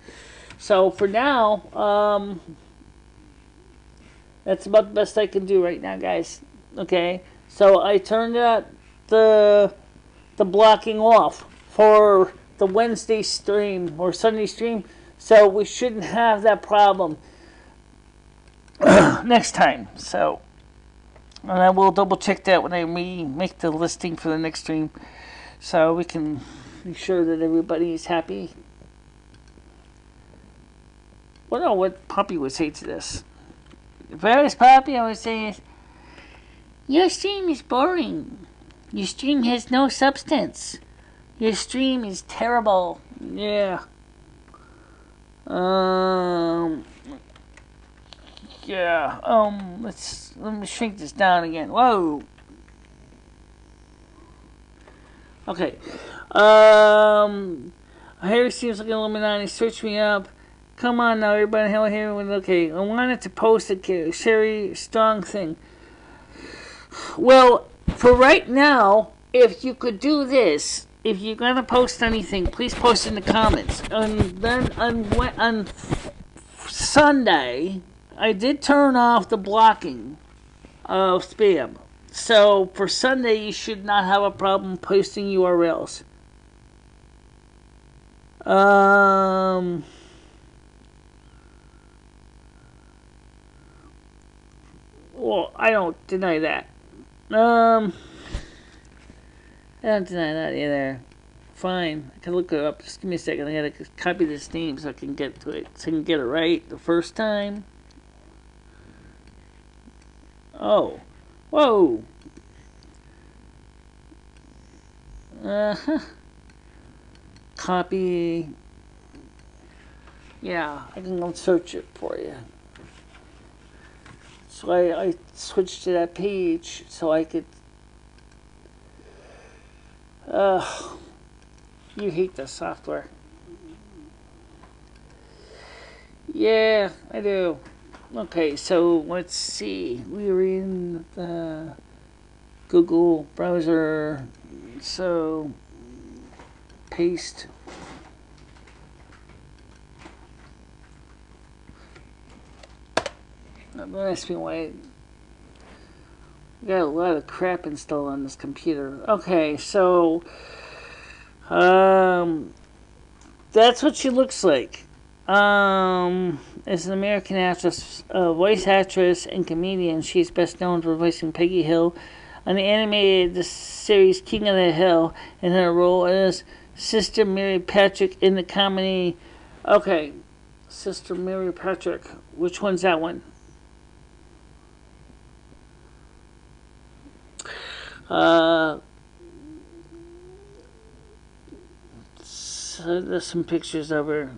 So for now, that's about the best I can do right now, guys. Okay, so I turned that. The blocking off for the Wednesday stream or Sunday stream, so we shouldn't have that problem next time. So, and I will double check that when I make the listing for the next stream, so we can make sure that everybody is happy. I don't know what Poppy would say to this. If I was Poppy, I would say, "Your stream is boring." Your stream has no substance. Your stream is terrible. Yeah. Yeah. Let me shrink this down again. Whoa. Okay. Harry seems like an Illuminati. Search me up. Come on now, everybody. Hell, here. Okay. I wanted to post a Sherry Strong thing. Well, for right now, if you could do this, if you're gonna post anything, please post in the comments. And then on Sunday, I did turn off the blocking of spam. So for Sunday, you should not have a problem posting URLs. Well, I don't deny that. I don't deny that either. Fine, I can look it up. Just give me a second. I gotta copy this name so I can get to it. So I can get it right the first time. Oh, whoa. Copy. Yeah, I can go search it for you. So I switched to that page so I could. You hate the software. Yeah, I do. Okay, so let's see. We were in the Google browser. So paste. Don't ask me why. I got a lot of crap installed on this computer. Okay, so that's what she looks like. As an American actress, voice actress, and comedian, she's best known for voicing Peggy Hill on the animated series King of the Hill, and her role as Sister Mary Patrick in the comedy. Okay, Sister Mary Patrick. Which one's that one? So there's some pictures of her.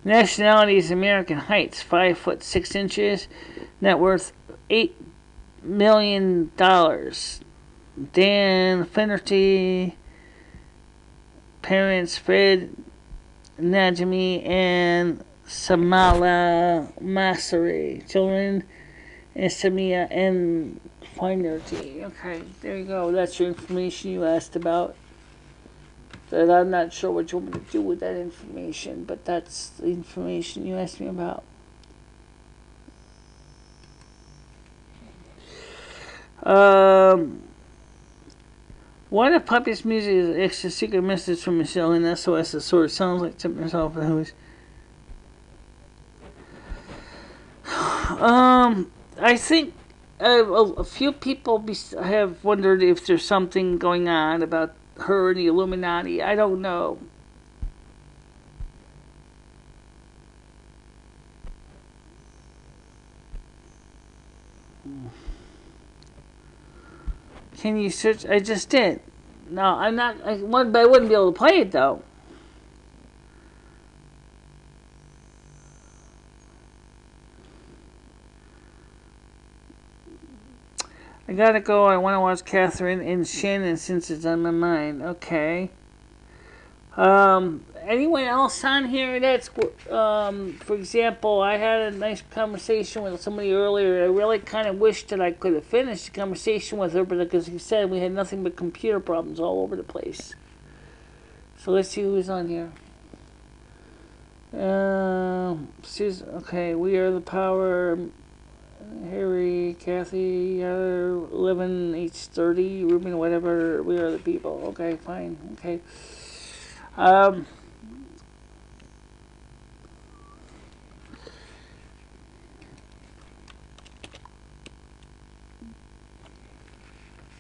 Nationality is American. Heights 5'6". Net worth $8 million. Dan Finnerty. Parents Fred Najmi and Samala Masari. Children Samia and Finnerty. Okay, there you go. That's your information you asked about. That I'm not sure what you want me to do with that information, but that's the information you asked me about. One of Puppy's music is an extra secret message from Michele and SOS. It sort of sounds like to myself. I think a few people have wondered if there's something going on about her and the Illuminati. I don't know. Can you search? I just did. No, I'm not. But I wouldn't be able to play it though. I gotta go. I want to watch Catherine and Shannon since it's on my mind. Okay. Anyone else on here that's, for example, I had a nice conversation with somebody earlier. I really kind of wished that I could have finished the conversation with her, but because he said we had nothing but computer problems all over the place. So let's see who's on here. Okay, we are the power. Harry, Kathy, 11, H30, Ruben, whatever. We are the people. Okay, fine. Okay.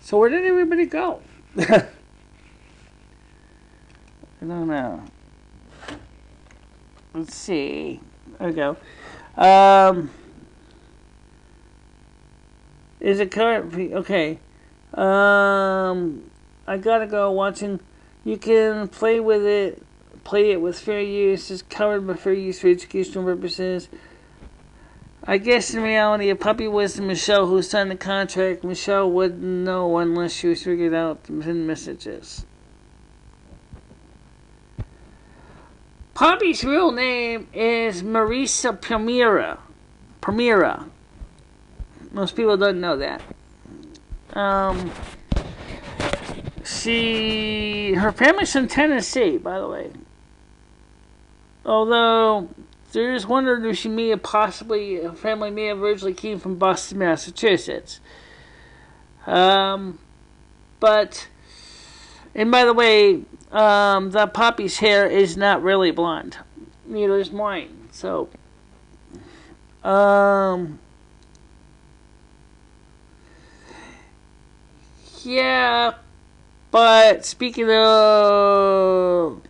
So where did everybody go? I don't know. Let's see. There we go. Is it current? Okay. I gotta go watching. You can play with it. Play it with fair use. It's covered by fair use for educational purposes. I guess in reality, if Puppy was Michelle who signed the contract, Michelle wouldn't know unless she was figured out the messages. Puppy's real name is Marisa Primera. Most people don't know that. Her family's from Tennessee, by the way. Although there's wondered if her family may have originally came from Boston, Massachusetts. And by the way, the Poppy's hair is not really blonde. Neither is mine. So, yeah, but speaking of,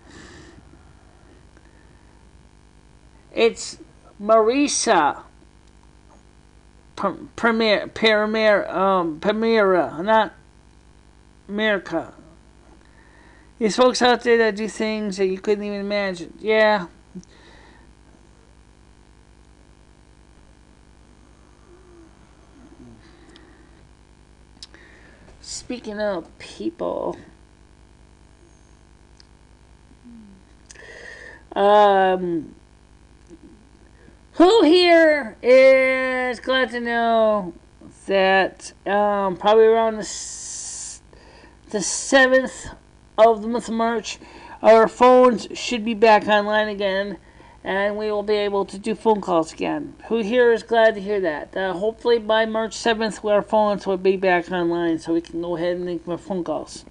it's Marisa Primera, not America. There's folks out there that do things that you couldn't even imagine. Yeah. Speaking of people, who here is glad to know that probably around the 7th of the month of March, our phones should be back online again, and we will be able to do phone calls again. Who here is glad to hear that? Hopefully by March 7th, our phones will be back online so we can go ahead and make more phone calls.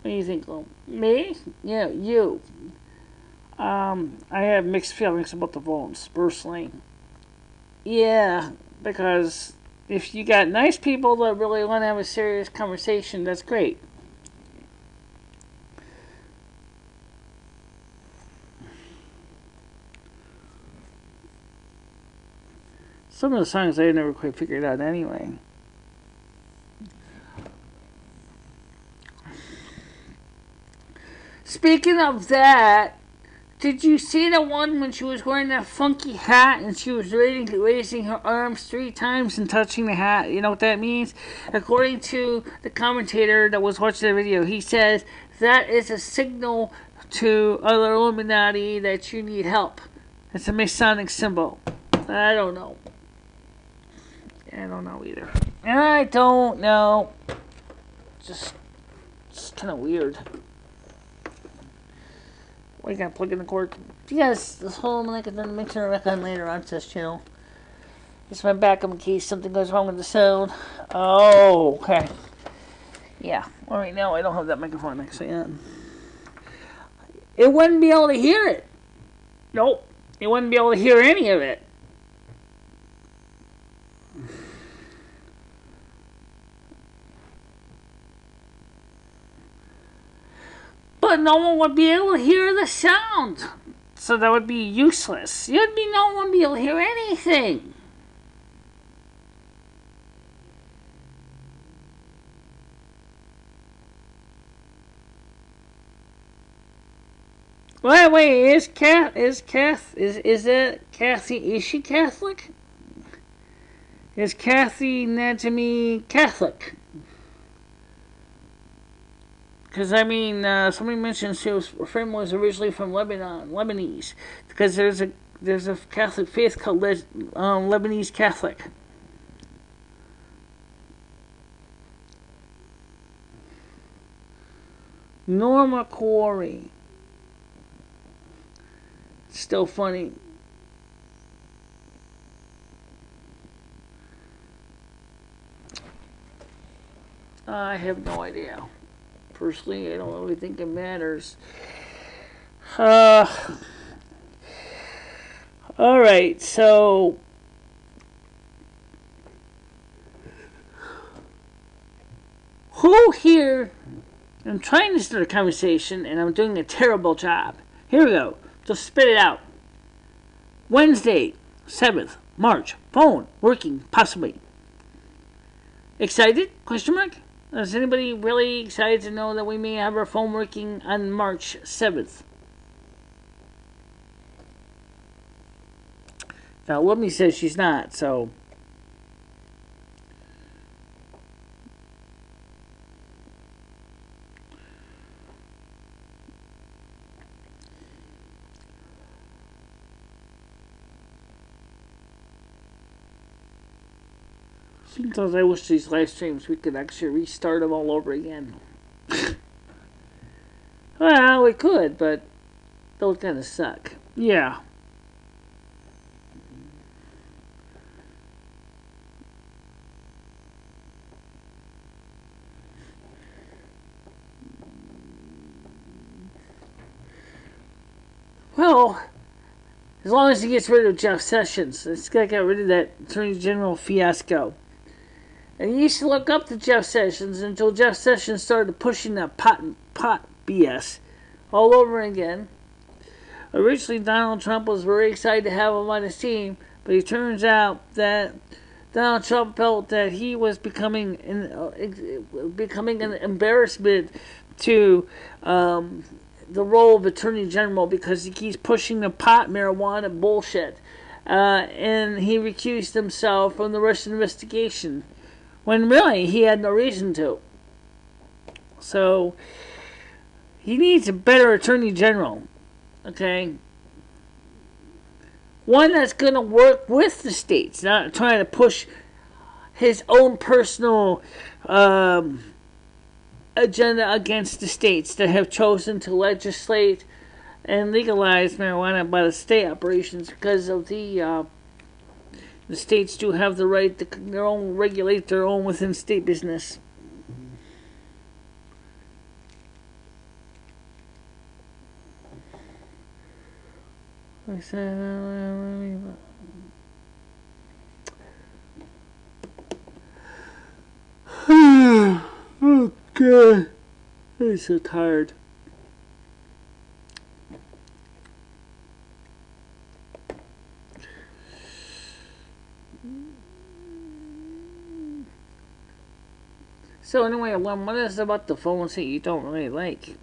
What do you think? Me? Yeah, you. I have mixed feelings about the phones, personally. Yeah, because if you got nice people that really want to have a serious conversation, that's great. Some of the songs I never quite figured out anyway. Speaking of that, did you see the one when she was wearing that funky hat and she was raising her arms 3 times and touching the hat? You know what that means? According to the commentator that was watching the video, he says that is a signal to other Illuminati that you need help. It's a Masonic symbol. I don't know. I don't know either. I don't know. Just kind of weird. We gotta plug in the cord. Yes, this whole link is then mixing it back on later on this channel. It's my backup in case something goes wrong with the sound. Oh, okay. Yeah. All right, now I don't have that microphone next to it. It wouldn't be able to hear it. Nope. It wouldn't be able to hear any of it. But no one would be able to hear the sound. So that would be useless. No one would be able to hear anything. Wait, is she Catholic? Is Kathy Najimy Catholic? Because, somebody mentioned her family was originally from Lebanese. Because there's a Catholic faith called Lebanese Catholic. Norma Quarry. Still funny. I have no idea. Personally, I don't really think it matters. Alright, so who here, I'm trying to start a conversation and I'm doing a terrible job. Here we go. Just spit it out. Wednesday, 7th March. Phone working, possibly. Excited? Question mark? Is anybody really excited to know that we may have our phone working on March 7th? Now, Lumi says she's not, so... Sometimes I wish these live streams we could actually restart them all over again. Well, we could, but those kind of suck. Yeah. Well, as long as he gets rid of Jeff Sessions, it's got to get rid of that Attorney General fiasco. And you used to look up to Jeff Sessions until Jeff Sessions started pushing that pot BS all over again. Originally, Donald Trump was very excited to have him on his team, but it turns out that Donald Trump felt that he was becoming an embarrassment to the role of Attorney General because he keeps pushing the pot marijuana bullshit. And he recused himself from the Russian investigation, when really he had no reason to. So he needs a better Attorney General, okay? One that's going to work with the states, not trying to push his own personal agenda against the states that have chosen to legislate and legalize marijuana by the state operations, because of the states do have the right to regulate their own within state business. I said, oh God, I'm so tired. So anyway, what is it about the phones that you don't really like?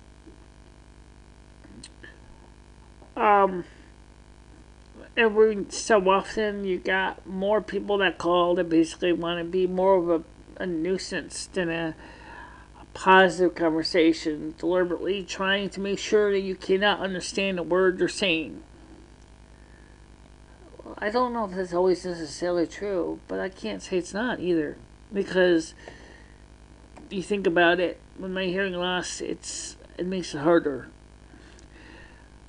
Every so often you got more people that call that basically want to be more of a nuisance than a positive conversation, deliberately trying to make sure that you cannot understand a word they're saying. I don't know if that's always necessarily true, but I can't say it's not either, because you think about it, with my hearing loss, it makes it harder.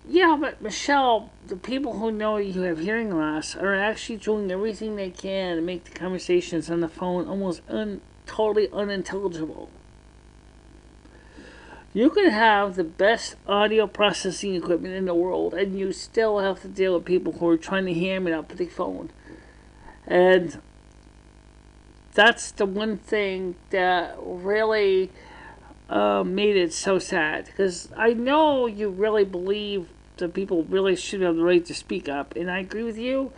Yeah, but Michelle, the people who know you have hearing loss are actually doing everything they can to make the conversations on the phone almost totally unintelligible. You can have the best audio processing equipment in the world, and you still have to deal with people who are trying to ham it up with the phone. And that's the one thing that really made it so sad, because I know you really believe that people really should have the right to speak up, and I agree with you,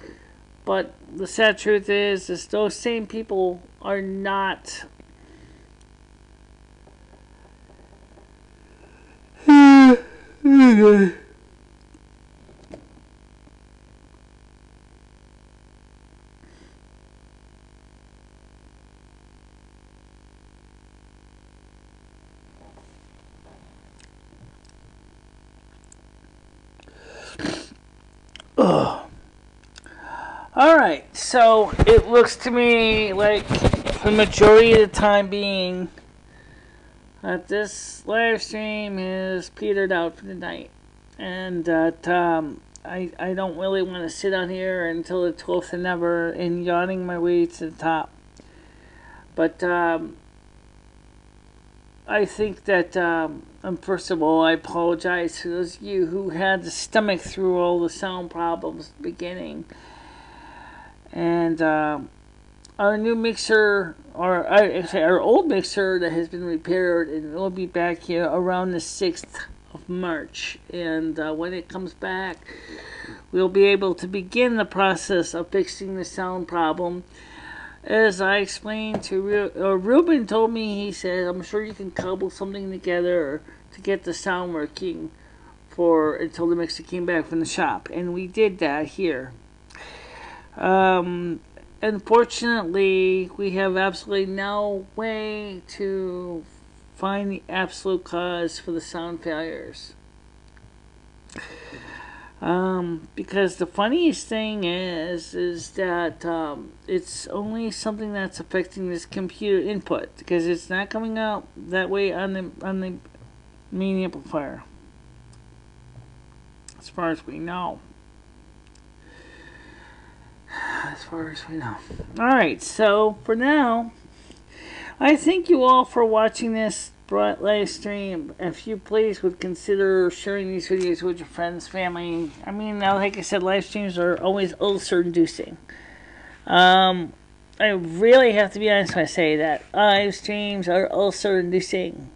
but the sad truth is those same people are not Alright, so it looks to me like the majority of the time being that this live stream is petered out for the night, and that I don't really want to sit on here until it's close to never and yawning my way to the top. But I think that first of all, I apologize to those of you who had to stomach through all the sound problems at the beginning. And our new mixer, or our old mixer that has been repaired, and it will be back here around the 6th of March. And when it comes back, we'll be able to begin the process of fixing the sound problem. As I explained to Ruben told me, he said, I'm sure you can cobble something together to get the sound working for until the mixer came back from the shop. And we did that here. Unfortunately, we have absolutely no way to find the absolute cause for the sound failures. Because the funniest thing is that it's only something that's affecting this computer input, because it's not coming out that way on the main amplifier, as far as we know. Alright, so for now, I thank you all for watching this live stream. If you please would consider sharing these videos with your friends, family. I mean, like I said, live streams are always ulcer inducing. I really have to be honest when I say that. Live streams are ulcer inducing.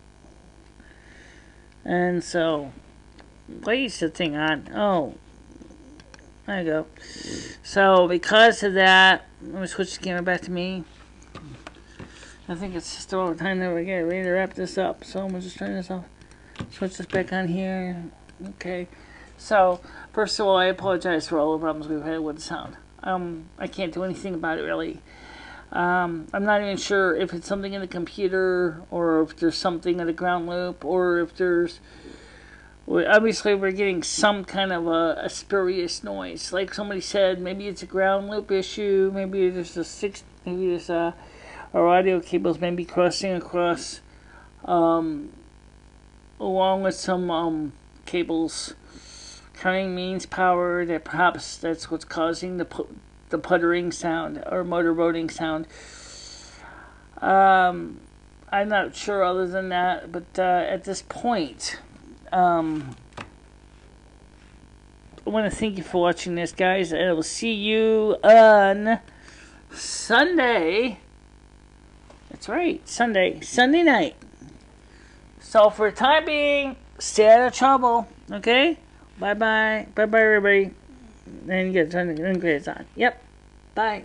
And so, what is the thing on? Oh, there you go. So, because of that, let me switch the camera back to me. I think it's just about time that we get ready to wrap this up. So I'm going to just turn this off. Switch this back on here. Okay. So, first of all, I apologize for all the problems we've had with the sound. I can't do anything about it, really. I'm not even sure if it's something in the computer, or if there's something in the ground loop, or if there's... Obviously, we're getting some kind of a spurious noise. Like somebody said, maybe it's a ground loop issue. Maybe there's our audio cables may be crossing across, along with some cables carrying mains power. That perhaps that's what's causing the puttering sound or motor rotating sound. I'm not sure other than that, but at this point, I want to thank you for watching this, guys, and I will see you on Sunday. That's right, Sunday night. So for the time being, stay out of trouble, okay? Bye-bye, everybody. And get it on. Yep, bye.